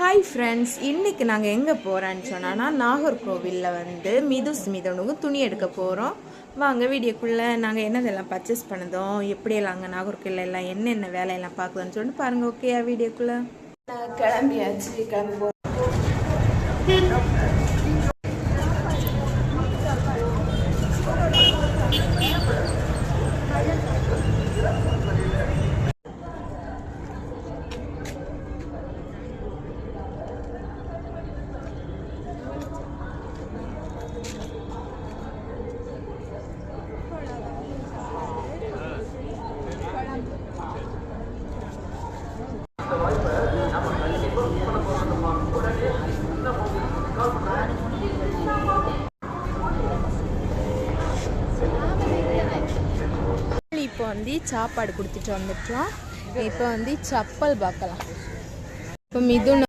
Hi friends, இன்றைக்கி நாங்கள் எங்கே போகிறோன்னு சொன்னால் நாகர்கோவிலில் வந்து மிதுனுக்கு துணி எடுக்க போகிறோம். வாங்க வீடியோக்குள்ளே நாங்கள் என்னதெல்லாம் பர்ச்சேஸ் பண்ணதோம், எப்படியெல்லாம் அங்கே நாகர்கோவிலில் எல்லாம் என்னென்ன வேலையெல்லாம் பார்க்குதுன்னு சொல்லிட்டு பாருங்கள். ஓகேயா? வீடியோக்குள்ளே கிளம்பியாச்சு. கிளம்பி போகிறோம். இப்போ வந்து சாப்பாடு கொடுத்துட்டு வந்துட்டோம். இப்போ வந்து சப்பல் பார்க்கலாம். இப்போ மிதுன்